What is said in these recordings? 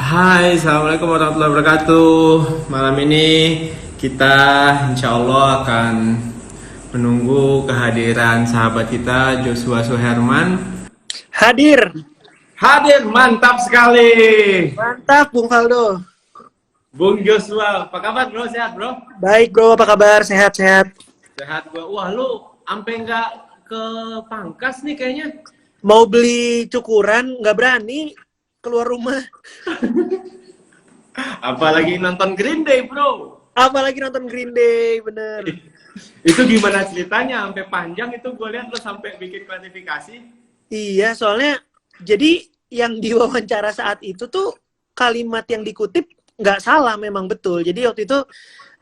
Hai, Assalamualaikum warahmatullahi wabarakatuh. Malam ini kita insya Allah akan menunggu kehadiran sahabat kita Joshua Suherman. Hadir. Hadir, mantap sekali. Mantap, Bung Faldo. Bung Joshua, apa kabar bro? Sehat bro? Baik bro, apa kabar? Sehat-sehat. Sehat bro. Wah lu sampai nggak ke Pangkas nih kayaknya. Mau beli cukuran, nggak berani keluar rumah. Apalagi nonton Green Day bro. Apalagi nonton Green Day, bener. Itu gimana ceritanya? Sampai panjang itu gue lihat lu sampai bikin klarifikasi. Iya, soalnya jadi yang diwawancara saat itu tuh kalimat yang dikutip nggak salah, memang betul. Jadi waktu itu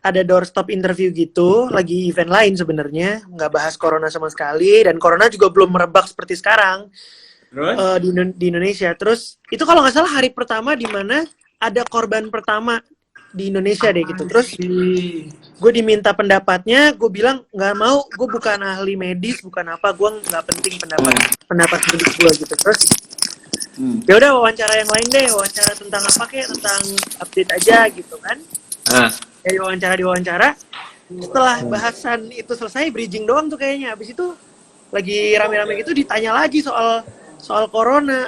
ada doorstop interview gitu, lagi event lain sebenarnya, nggak bahas corona sama sekali, dan corona juga belum merebak seperti sekarang. Terus? Di Indonesia. Terus itu kalau nggak salah hari pertama di mana ada korban pertama di Indonesia deh gitu. Terus gue diminta pendapatnya, gue bilang nggak mau, gue bukan ahli medis, bukan apa, gue nggak penting pendapat medis gue gitu. Terus ya udah wawancara yang lain deh, wawancara tentang apa kayak tentang update aja gitu kan. Ya diwawancara. Setelah bahasan itu selesai, bridging doang tuh kayaknya. Habis itu lagi rame-rame gitu ditanya lagi soal corona,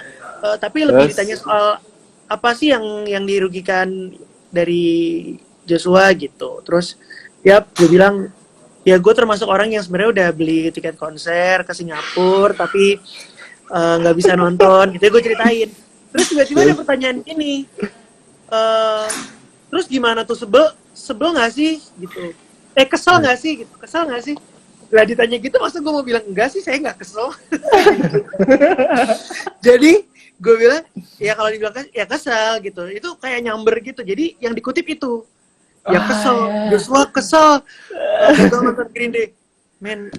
tapi lebih ditanya soal apa sih yang dirugikan dari Joshua gitu. Terus ya gue bilang ya gue termasuk orang yang sebenarnya udah beli tiket konser ke Singapura tapi nggak bisa nonton gitu, gue ceritain. Terus tiba-tiba ada pertanyaan ini, terus gimana tuh, sebel nggak sih gitu, kesel nggak sih gitu, kesel nggak sih. Lah ditanya gitu, masa gue mau bilang enggak sih, saya nggak kesel. Jadi gue bilang ya kalau dibilang ya kesel gitu, itu kayak nyamber gitu. Jadi yang dikutip itu ya kesel, Joshua kesel, gagal nonton Green Day. Men,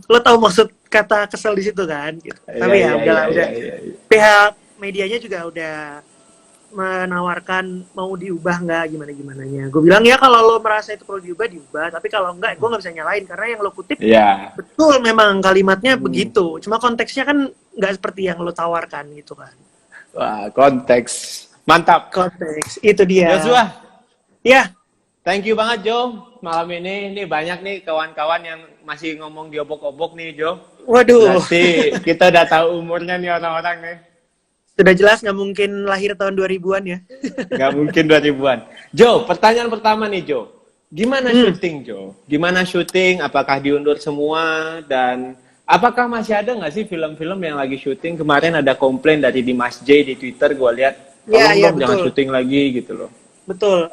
lo tahu maksud kata kesel di situ kan? Gitu. Tapi ya udahlah, udah. Pihak medianya juga udah menawarkan mau diubah nggak gimana-gimananya. Gue bilang ya kalau lo merasa itu perlu diubah, tapi kalau enggak gue nggak bisa nyalain karena yang lo kutip betul, memang kalimatnya begitu. Cuma konteksnya kan nggak seperti yang lo tawarkan gitu kan. Wah, konteks. Mantap. Konteks, itu dia. Joshua. Ya. Thank you banget Jo. Malam ini banyak nih kawan-kawan yang masih ngomong diobok-obok nih Jo. Waduh. Berarti kita udah tahu umurnya nih orang-orang nih. Sudah jelas nggak mungkin lahir tahun 2000-an ya. Nggak mungkin 2000-an. Jo, pertanyaan pertama nih Jo. Gimana syuting Jo? Gimana syuting? Apakah diundur semua? Dan apakah masih ada nggak sih film-film yang lagi syuting? Kemarin ada komplain dari Dimas J di Twitter, gue lihat. Tolong dong jangan syuting lagi gitu loh. Betul.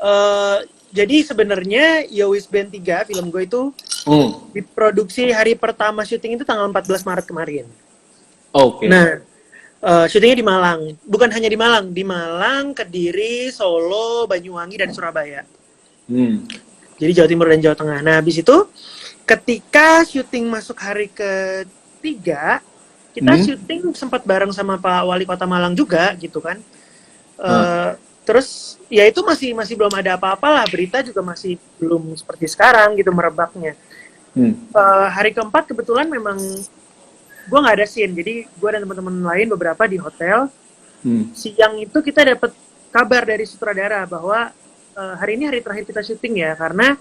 Jadi sebenarnya Yowis Band 3, film gue itu diproduksi hari pertama syuting itu tanggal 14 Maret kemarin. Oke. Nah, syutingnya di Malang. Bukan hanya di Malang, Kediri, Solo, Banyuwangi, dan Surabaya. Jadi Jawa Timur dan Jawa Tengah. Nah, habis itu ketika syuting masuk hari ketiga, kita syuting sempat bareng sama Pak Wali Kota Malang juga gitu kan. Terus ya itu masih belum ada apa-apa lah, berita juga masih belum seperti sekarang gitu merebaknya. Hari keempat kebetulan memang gue nggak ada scene, jadi gue dan teman-teman lain beberapa di hotel. Siang itu kita dapat kabar dari sutradara bahwa hari ini hari terakhir kita syuting ya, karena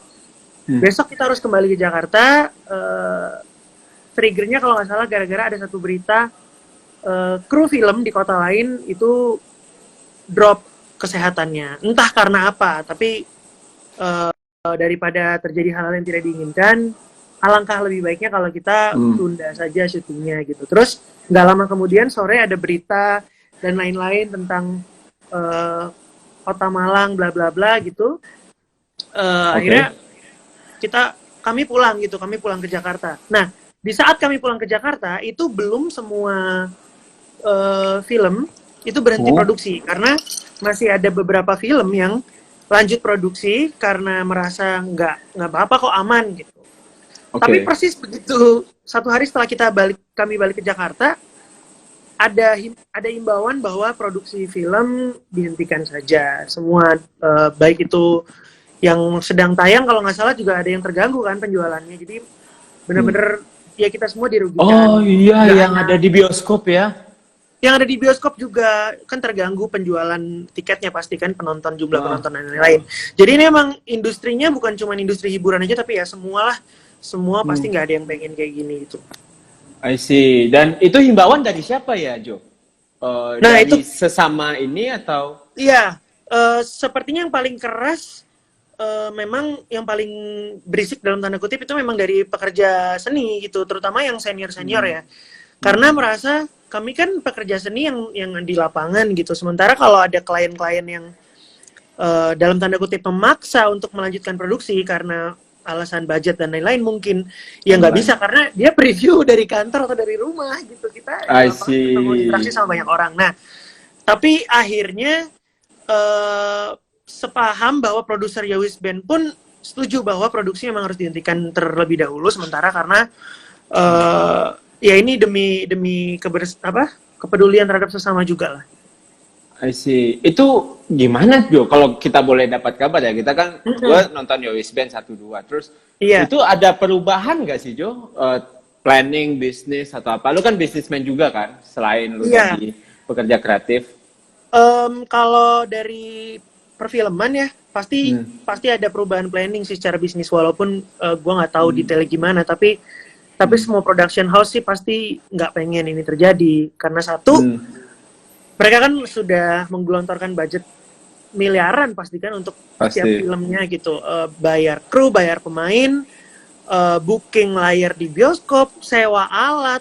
besok kita harus kembali ke Jakarta. Triggernya kalau nggak salah gara-gara ada satu berita kru film di kota lain itu drop kesehatannya, entah karena apa, tapi daripada terjadi hal-hal yang tidak diinginkan, alangkah lebih baiknya kalau kita tunda saja syutingnya gitu. Terus nggak lama kemudian sore ada berita dan lain-lain tentang kota Malang bla bla bla gitu. Akhirnya kami pulang ke Jakarta. Nah, di saat kami pulang ke Jakarta itu belum semua film itu berhenti produksi, karena masih ada beberapa film yang lanjut produksi karena merasa nggak apa-apa kok, aman gitu. Tapi persis begitu satu hari setelah kami balik ke Jakarta, ada imbauan bahwa produksi film dihentikan saja semua, baik itu yang sedang tayang, kalau nggak salah juga ada yang terganggu kan penjualannya. Jadi benar-benar ya kita semua dirugikan. Oh iya, yang ada di bioskop ya. yang ada di bioskop juga kan terganggu penjualan tiketnya pasti kan, jumlah penonton dan lain-lain. Jadi ini emang industrinya bukan cuma industri hiburan aja, tapi ya semua pasti nggak ada yang pengen kayak gini gitu. I see. Dan itu himbauan dari siapa ya, Jo? Nah, dari itu sesama ini atau? iya, sepertinya yang paling keras memang yang paling berisik dalam tanda kutip itu memang dari pekerja seni gitu, terutama yang senior ya. Karena merasa kami kan pekerja seni yang di lapangan gitu. Sementara kalau ada klien-klien yang dalam tanda kutip memaksa untuk melanjutkan produksi karena alasan budget dan lain-lain, mungkin ya nggak bisa karena dia preview dari kantor atau dari rumah gitu. Kita mau interaksi sama banyak orang. Nah, tapi akhirnya sepaham bahwa produser Yowis Band pun setuju bahwa produksi memang harus dihentikan terlebih dahulu sementara karena ya ini demi kepedulian terhadap sesama juga lah. I see. Itu gimana, Jo? Kalau kita boleh dapat kabar ya, kita kan gue nonton Yowis Band 1-2, terus itu ada perubahan nggak sih, Jo? Planning bisnis atau apa? Lu kan bisnismen juga kan, selain lu jadi pekerja kreatif. Kalau dari perfilman ya pasti ada perubahan planning sih secara bisnis, walaupun gue nggak tahu detailnya gimana, tapi semua production house sih pasti nggak pengen ini terjadi karena mereka kan sudah menggelontorkan budget miliaran pasti kan untuk setiap filmnya gitu, bayar kru, bayar pemain, booking layar di bioskop, sewa alat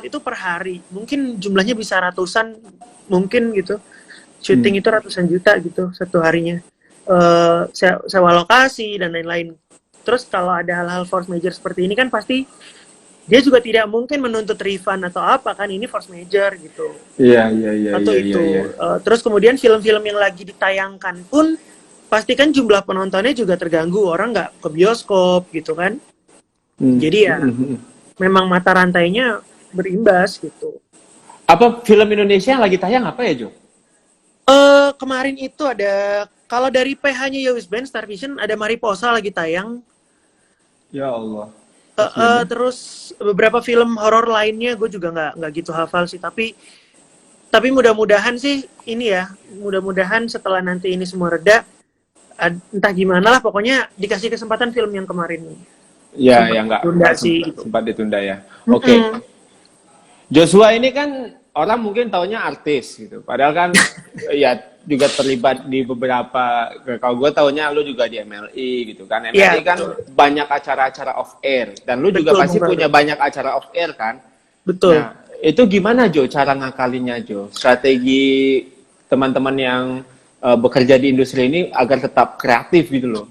itu per hari mungkin jumlahnya bisa ratusan mungkin gitu. Syuting itu ratusan juta gitu satu harinya, sewa lokasi dan lain-lain. Terus kalau ada hal-hal force major seperti ini kan pasti dia juga tidak mungkin menuntut refund atau apa kan, ini force major gitu. Iya. Atau itu. Terus kemudian film-film yang lagi ditayangkan pun pasti kan jumlah penontonnya juga terganggu, orang nggak ke bioskop gitu kan. Jadi ya memang mata rantainya berimbas gitu. Apa film Indonesia yang lagi tayang apa ya, Jo? Kemarin itu ada, kalau dari PH-nya Yowis Band, Star Vision, ada Mariposa lagi tayang. Ya Allah. Terus beberapa film horor lainnya gue juga nggak gitu hafal sih, tapi mudah-mudahan sih ini ya, mudah-mudahan setelah nanti ini semua reda, entah gimana lah, pokoknya dikasih kesempatan film yang kemarin. Ya, yang nggak sempat ditunda ya. Oke. Joshua ini kan orang mungkin taunya artis gitu, padahal kan ya juga terlibat di beberapa, kalau gue taunya lu juga di MLI gitu kan. MLI kan banyak acara-acara off air, dan lu juga pasti punya banyak acara off air kan. Betul. Nah, itu gimana, Jo, cara ngakalinnya, Jo? Strategi teman-teman yang bekerja di industri ini agar tetap kreatif gitu loh.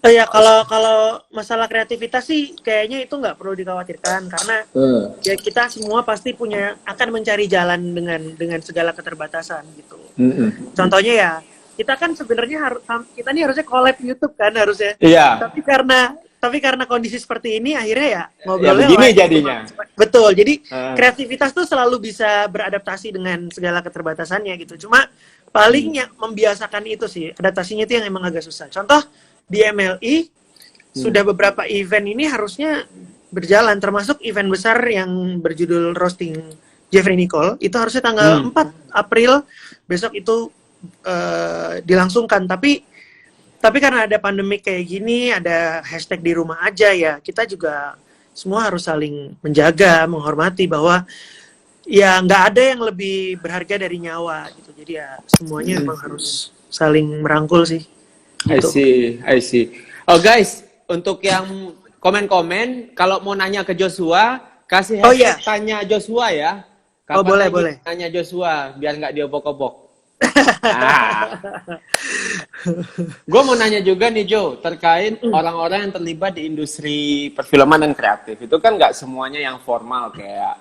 Ya kalau masalah kreativitas sih kayaknya itu nggak perlu dikhawatirkan karena ya kita semua pasti akan mencari jalan dengan segala keterbatasan gitu. Contohnya ya kita kan sebenarnya kita nih harusnya collab YouTube kan harusnya. Iya. Tapi karena kondisi seperti ini akhirnya ya ngobrolnya begini jadinya. Betul. Jadi kreativitas tuh selalu bisa beradaptasi dengan segala keterbatasannya gitu. Cuma paling yang membiasakan itu sih, adaptasinya itu yang emang agak susah. Contoh di MLI sudah beberapa event ini harusnya berjalan, termasuk event besar yang berjudul Roasting Jeffrey Nicole, itu harusnya tanggal 4 April besok itu dilangsungkan, tapi karena ada pandemik kayak gini, ada hashtag di rumah aja ya, kita juga semua harus saling menjaga, menghormati bahwa ya nggak ada yang lebih berharga dari nyawa gitu, jadi ya semuanya emang harus saling merangkul sih. Gitu. I see. Oh guys, untuk yang komen-komen, kalau mau nanya ke Joshua, kasih hashtag tanya Joshua ya. Kapan boleh. Tanya Joshua, biar nggak diobok-obok. Gue mau nanya juga nih, Jo, terkait orang-orang yang terlibat di industri perfilman dan kreatif. Itu kan nggak semuanya yang formal kayak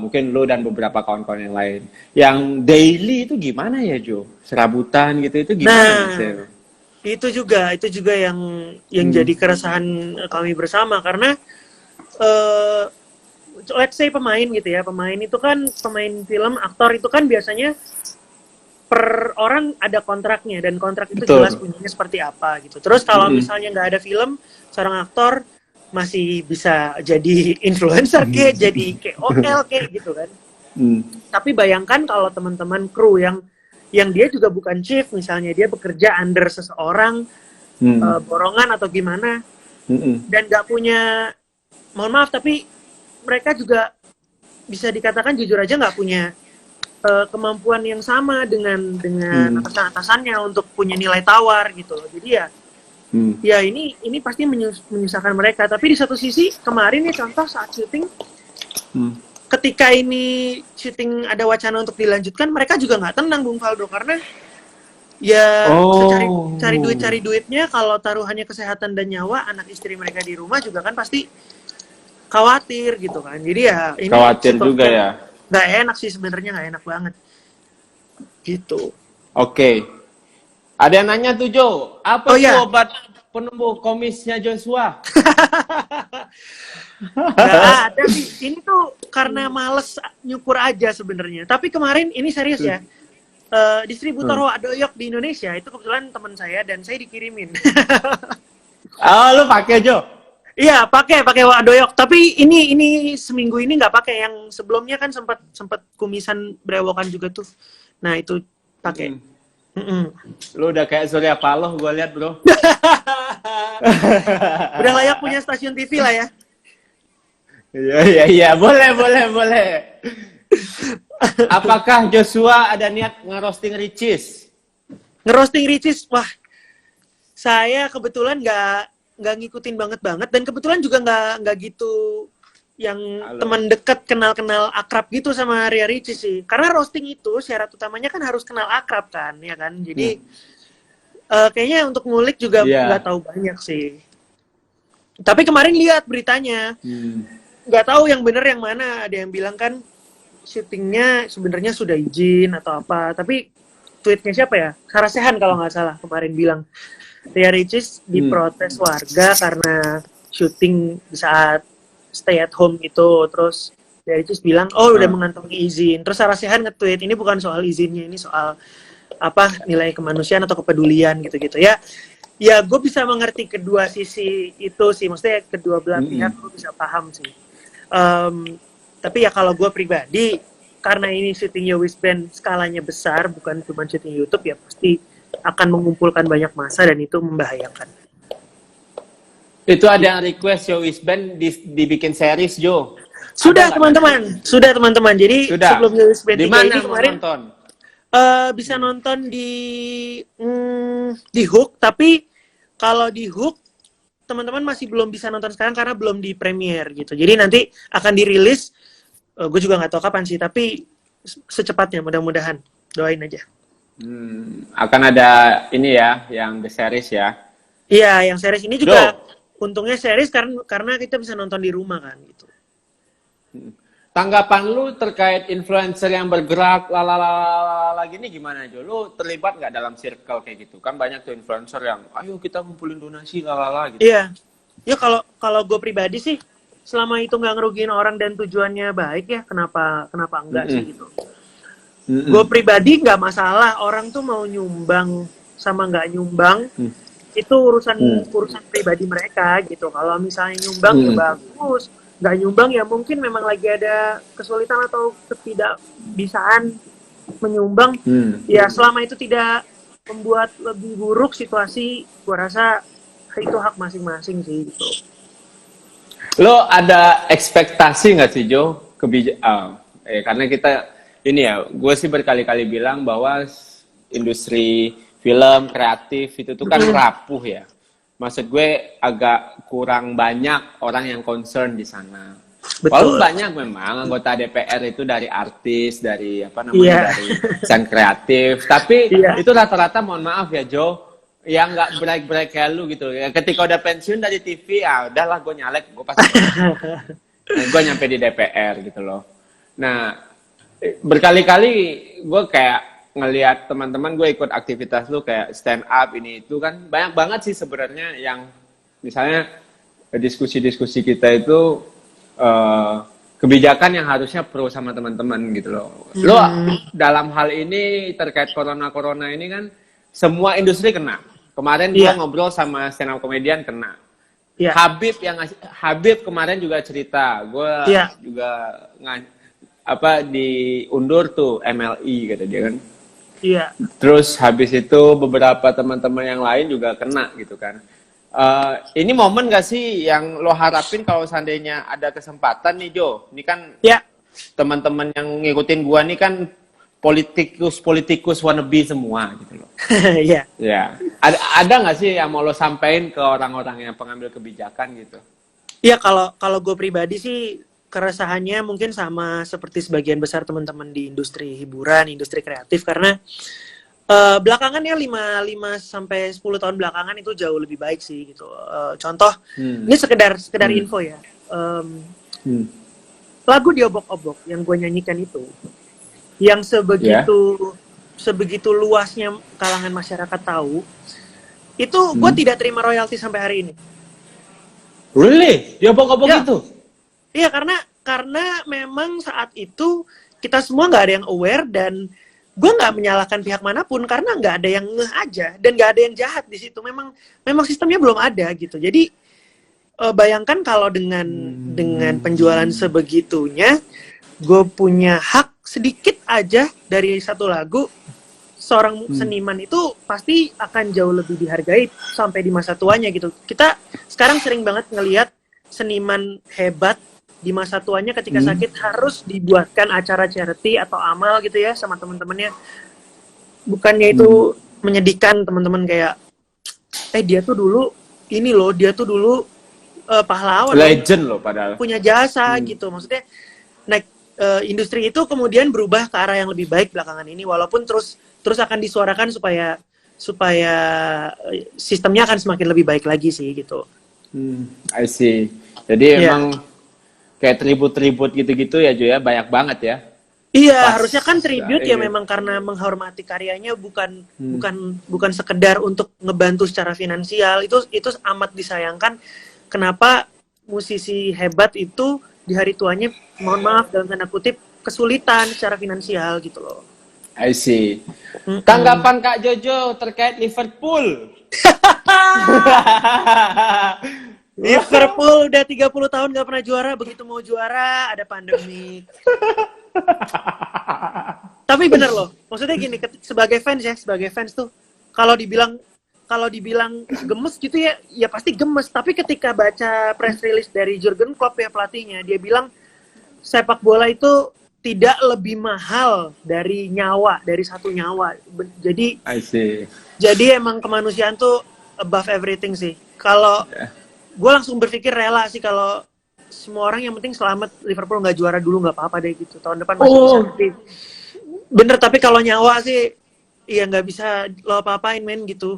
mungkin lo dan beberapa kawan-kawan yang lain. Yang daily itu gimana ya, Jo? Serabutan gitu, itu gimana sih? Itu juga yang jadi keresahan kami bersama karena let's say pemain gitu ya, pemain itu kan pemain film, aktor itu kan biasanya per orang ada kontraknya dan kontrak itu jelas bunyinya seperti apa gitu. Terus kalau misalnya nggak ada film, seorang aktor masih bisa jadi influencer jadi KOL gitu kan. Tapi bayangkan kalau teman-teman kru yang dia juga bukan chief, misalnya dia bekerja under seseorang, borongan atau gimana, dan nggak punya, mohon maaf, tapi mereka juga bisa dikatakan jujur aja nggak punya kemampuan yang sama dengan atasan-atasannya untuk punya nilai tawar gitu loh. Jadi ya ini pasti menyusahkan mereka. Tapi di satu sisi kemarin nih contoh saat syuting, ketika ini syuting ada wacana untuk dilanjutkan, mereka juga nggak tenang Bung Faldo, karena ya cari duitnya, kalau taruhannya kesehatan dan nyawa anak istri mereka di rumah juga kan pasti khawatir gitu kan. Jadi ya ini khawatir juga ya. Nggak enak sih sebenarnya, nggak enak banget gitu. Oke. Ada yang nanya tuh Jo, apa tuh obat penumbuh komisnya Joshua? Nggak ada sih. Ini tuh karena males nyukur aja sebenarnya. Tapi kemarin ini serius ya. Distributor Wadoyok di Indonesia itu kebetulan teman saya dan saya dikirimin. Oh, lu pakai Jo? Iya, pakai Wadoyok. Tapi ini seminggu ini nggak pakai. Yang sebelumnya kan sempat kumisan brewokan juga tuh. Nah, itu pakai. Lu udah kayak Surya Paloh gue lihat, Bro. Udah layak punya stasiun TV lah ya. Iya, boleh. Apakah Joshua ada niat ngerosting Ricis? Ngerosting Ricis, wah, saya kebetulan nggak ngikutin banget, dan kebetulan juga nggak gitu yang teman dekat kenal akrab gitu sama Ria Ricis sih. Karena roasting itu syarat utamanya kan harus kenal akrab kan, ya kan. Jadi kayaknya untuk ngulik juga nggak tahu banyak sih. Tapi kemarin lihat beritanya, nggak tahu yang bener yang mana. Ada yang bilang kan syutingnya sebenarnya sudah izin atau apa. Tapi tweetnya siapa ya? Sarasehan kalau nggak salah kemarin bilang Ria Ricis diprotes warga karena syuting di saat stay at home itu. Terus Ria Ricis bilang, udah mengantongi izin. Terus Sarasehan nge-tweet, ini bukan soal izinnya, ini soal nilai kemanusiaan atau kepedulian gitu-gitu ya. Ya gue bisa mengerti kedua sisi itu sih, maksudnya kedua belah pihak gue bisa paham sih. Tapi ya kalau gue pribadi, karena ini syutingnya Wisband skalanya besar, bukan cuma syuting YouTube, ya pasti akan mengumpulkan banyak massa dan itu membahayakan. Itu ada yang request Yo Wisband dibikin series Jo. Sudah teman-teman. Jadi sebelum Yo Wisband 3 ini kemarin nonton? Bisa nonton di Hook, tapi kalau di Hook teman-teman masih belum bisa nonton sekarang karena belum di premiere gitu. Jadi nanti akan dirilis, gue juga nggak tahu kapan sih, tapi secepatnya mudah-mudahan, doain aja. Akan ada ini ya, yang the series ya. Iya, yang series ini juga untungnya series karena kita bisa nonton di rumah kan gitu. Tanggapan lu terkait influencer yang bergerak lalala gini gimana Jo? Lu terlibat nggak dalam circle kayak gitu? Kan banyak tuh influencer yang ayo kita ngumpulin donasi lalala gitu. Iya. Ya kalau gue pribadi sih selama itu nggak ngerugiin orang dan tujuannya baik ya kenapa enggak sih gitu. Gue pribadi nggak masalah orang tuh mau nyumbang sama nggak nyumbang itu urusan pribadi mereka gitu. Kalau misalnya nyumbang ya bagus. Nggak nyumbang ya mungkin memang lagi ada kesulitan atau ketidakbisaan menyumbang. Ya selama itu tidak membuat lebih buruk situasi, gua rasa itu hak masing-masing sih gitu. Lo ada ekspektasi nggak sih Jo karena kita ini ya, gue sih berkali-kali bilang bahwa industri film kreatif itu tuh kan rapuh ya. Maksud gue agak kurang banyak orang yang concern di sana. Walaupun banyak memang anggota DPR itu dari artis, dari dari desain kreatif. Tapi itu rata-rata mohon maaf ya Jo, yang nggak break kayak lu gitu. Ya, ketika udah pensiun dari TV, ya udahlah gue nyalek, gue pasti gue nyampe di DPR gitu loh. Nah, berkali-kali gue kayak ngelihat teman-teman gue ikut aktivitas lu kayak stand up ini itu kan banyak banget sih sebenarnya yang misalnya diskusi-diskusi kita itu kebijakan yang harusnya pro sama teman-teman gitu loh. Lo dalam hal ini terkait corona ini kan semua industri kena. Kemarin gue ngobrol sama stand up comedian kena. Habib kemarin juga cerita, gue juga diundur tuh MLI kata dia kan. Iya. Terus habis itu beberapa teman-teman yang lain juga kena gitu kan. Ini momen gak sih yang lo harapin kalau seandainya ada kesempatan nih Jo? Ini kan Ya. teman-teman yang ngikutin gua nih kan politikus wannabe semua gitu loh. Iya. Ya. Ada nggak sih yang mau lo sampein ke orang-orang yang pengambil kebijakan gitu? Iya, kalau gue pribadi sih keresahannya mungkin sama seperti sebagian besar teman-teman di industri hiburan, industri kreatif, karena belakangan ya 5 sampai 10 tahun belakangan itu jauh lebih baik sih gitu. Contoh, ini sekedar info ya. Lagu Diobok-Obok yang gue nyanyikan itu, yang sebegitu luasnya kalangan masyarakat tahu, itu gue tidak terima royalti sampai hari ini. Really? Diobok-obok Ya. itu? Iya, karena memang saat itu kita semua nggak ada yang aware, dan gue nggak menyalahkan pihak manapun karena nggak ada yang ngeh aja dan nggak ada yang jahat di situ. Memang sistemnya belum ada gitu. Jadi bayangkan kalau dengan penjualan sebegitunya, gue punya hak sedikit aja dari satu lagu, seorang seniman itu pasti akan jauh lebih dihargai sampai di masa tuanya gitu. Kita sekarang sering banget ngelihat seniman hebat di masa tuanya ketika sakit harus dibuatkan acara charity atau amal gitu ya sama teman-temannya. Bukannya itu menyedihkan teman-teman, kayak dia tuh dulu ini loh, dia tuh dulu pahlawan, legend loh padahal. Punya jasa gitu. Maksudnya industri itu kemudian berubah ke arah yang lebih baik belakangan ini, walaupun terus akan disuarakan supaya sistemnya akan semakin lebih baik lagi sih gitu. I see. Jadi emang kayak tribut gitu-gitu ya Jo ya, banyak banget ya. Iya, harusnya kan tribute ya memang karena menghormati karyanya, bukan sekedar untuk ngebantu secara finansial. Itu amat disayangkan. Kenapa musisi hebat itu di hari tuanya, mohon maaf dalam tanda kutip, kesulitan secara finansial gitu loh. I see. Tanggapan Kak Jojo terkait Liverpool? Liverpool udah 30 tahun gak pernah juara, begitu mau juara ada pandemi. Tapi bener loh, maksudnya gini, sebagai fans tuh, kalau dibilang gemes gitu ya pasti gemes. Tapi ketika baca press release dari Jurgen Klopp ya, pelatihnya, dia bilang sepak bola itu tidak lebih mahal dari satu nyawa. Jadi I see. Jadi emang kemanusiaan tuh above everything sih. Kalau gue langsung berpikir rela sih kalau semua orang yang penting selamat, Liverpool nggak juara dulu nggak apa-apa deh gitu. Tahun depan masih bisa. Bener, tapi kalau nyawa sih ya nggak bisa lo apa-apain men gitu.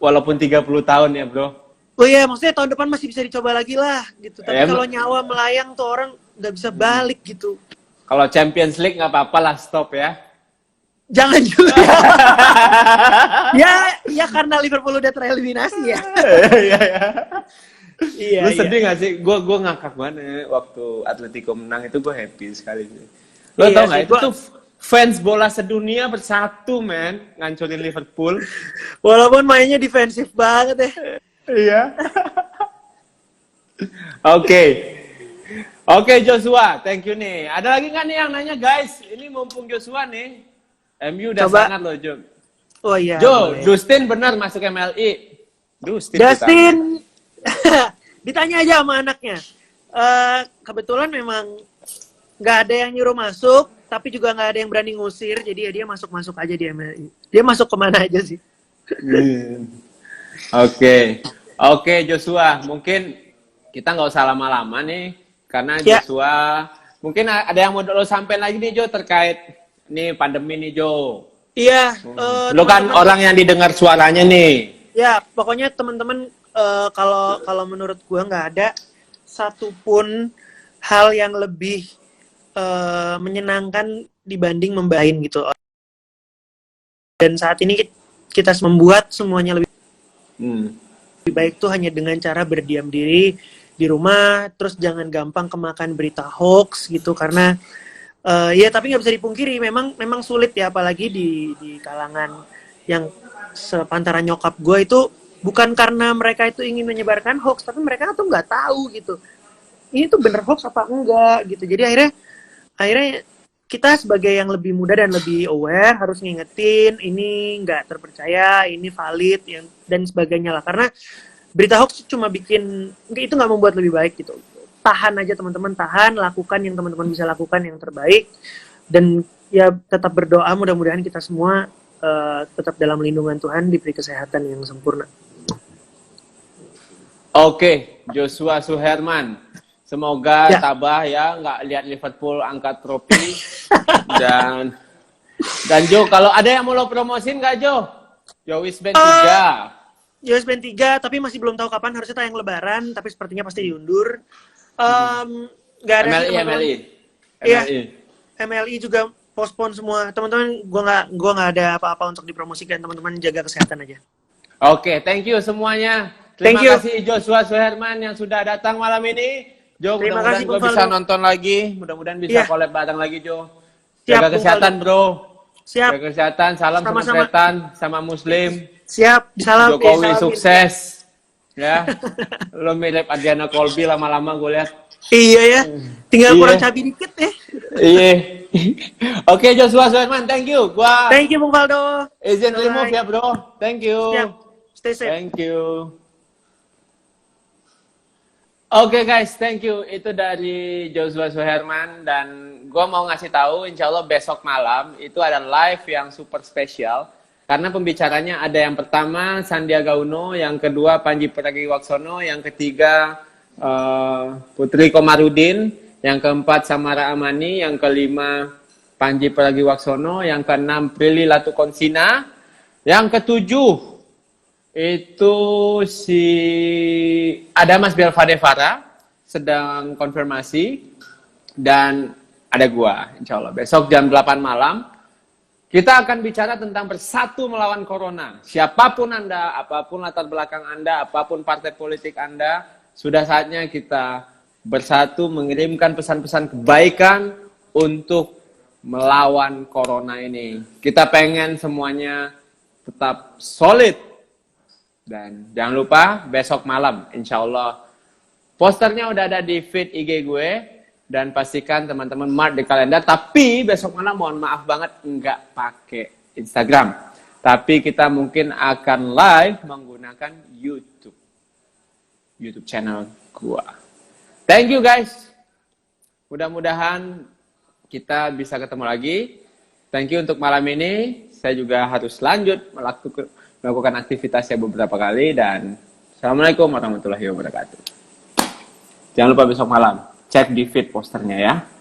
Walaupun 30 tahun ya bro. Oh iya, maksudnya tahun depan masih bisa dicoba lagi lah gitu. Tapi kalau nyawa melayang tuh orang nggak bisa balik gitu. Kalau Champions League nggak apa-apa lah, stop ya. Jangan juga. ya karena Liverpool udah tereliminasi ya. Iya. Lu sedih nggak sih? Gue ngakak banget waktu Atletico menang itu, gue happy sekali sih. Lo tau nggak itu tuh fans bola sedunia bersatu men ngancurin Liverpool. Walaupun mainnya defensif banget deh. Iya. Oke Joshua, thank you nih. Ada lagi nggak nih yang nanya guys? Ini mumpung Joshua nih. MU udah sangat loh Jo. Oh iya. Jo, Dustin benar masuk MLI. Dustin. Ditanya aja sama anaknya. Kebetulan memang nggak ada yang nyuruh masuk, tapi juga nggak ada yang berani ngusir, jadi ya dia masuk aja di MLI. Dia masuk kemana aja sih. Oke Joshua, mungkin kita nggak usah lama-lama nih, karena Joshua mungkin ada yang mau lo sampein lagi nih Jo terkait nih pandemi nih Jo. Iya. Lo kan orang yang didengar suaranya nih. Ya pokoknya teman-teman, kalau menurut gue nggak ada satupun hal yang lebih menyenangkan dibanding membahain gitu. Dan saat ini kita membuat semuanya lebih baik tuh hanya dengan cara berdiam diri di rumah, terus jangan gampang kemakan berita hoax gitu, karena ya tapi nggak bisa dipungkiri memang sulit ya, apalagi di kalangan yang sepantaran nyokap gue itu, bukan karena mereka itu ingin menyebarkan hoax, tapi mereka tuh nggak tahu gitu ini tuh bener hoax apa enggak gitu. Jadi akhirnya kita sebagai yang lebih muda dan lebih aware harus ngingetin ini nggak terpercaya, ini valid dan sebagainya lah. Karena berita hoax cuma itu nggak membuat lebih baik gitu. Tahan aja teman-teman, lakukan yang teman-teman bisa lakukan yang terbaik, dan ya tetap berdoa mudah-mudahan kita semua tetap dalam lindungan Tuhan, diberi kesehatan yang sempurna. Oke, Joshua Suherman. Semoga Ya. tabah ya, nggak lihat Liverpool angkat trofi. dan Jo, kalau ada yang mau lo promosin nggak Jo? Yowis Band 3. US Band 3, tapi masih belum tahu kapan, harusnya tayang lebaran, tapi sepertinya pasti diundur. Nggak ada sih, MLI. Iya, MLI juga postpone semua. Teman-teman, gua nggak ada apa-apa untuk dipromosikan. Teman-teman jaga kesehatan aja. Oke, thank you semuanya. Terima kasih Joshua Suherman yang sudah datang malam ini. Jo, Terima mudah-mudahan kasih, gue Bung bisa Faldo. nonton lagi. Mudah-mudahan bisa Iya. collab bareng lagi, Jo. Siap, Jaga Bung kesehatan, Faldo. bro. Siap. Jaga kesehatan. Salam sama Sama-sama. setan, sama Muslim. Siap. Salam. Jokowi salam. sukses. Ya. Lo mirip Adriana Colby lama-lama gue lihat. Iya ya. Tinggal Iya. kurang cabi dikit ya. Iya. Oke, Joshua Suherman, thank you. Gua Thank you, Bung Faldo. izin Bye-bye. remove ya, bro. Thank you. Siap. Stay safe. Thank you. Oke guys, thank you. Itu dari Joshua Suherman, dan gue mau ngasih tahu, insya Allah besok malam itu ada live yang super spesial. Karena pembicaranya ada yang pertama Sandiaga Uno, yang kedua Panji Pragiwaksono, yang ketiga Putri Komarudin, yang keempat Samara Amani, yang kelima Panji Pragiwaksono, yang keenam Prilly Latukonsina, yang ketujuh itu si ada Mas Belvadevara sedang konfirmasi, dan ada gua insya Allah besok jam 8 malam kita akan bicara tentang bersatu melawan corona. Siapapun Anda, apapun latar belakang Anda, apapun partai politik Anda, sudah saatnya kita bersatu mengirimkan pesan-pesan kebaikan untuk melawan corona ini. Kita pengen semuanya tetap solid. Dan jangan lupa besok malam, insya Allah. Posternya udah ada di feed IG gue. Dan pastikan teman-teman mark di kalender. Tapi besok malam mohon maaf banget nggak pakai Instagram. Tapi kita mungkin akan live menggunakan YouTube. YouTube channel gue. Thank you guys. Mudah-mudahan kita bisa ketemu lagi. Thank you untuk malam ini. Saya juga harus lanjut melakukan aktivitasnya beberapa kali, dan Assalamualaikum warahmatullahi wabarakatuh. Jangan lupa besok malam cek di feed posternya ya.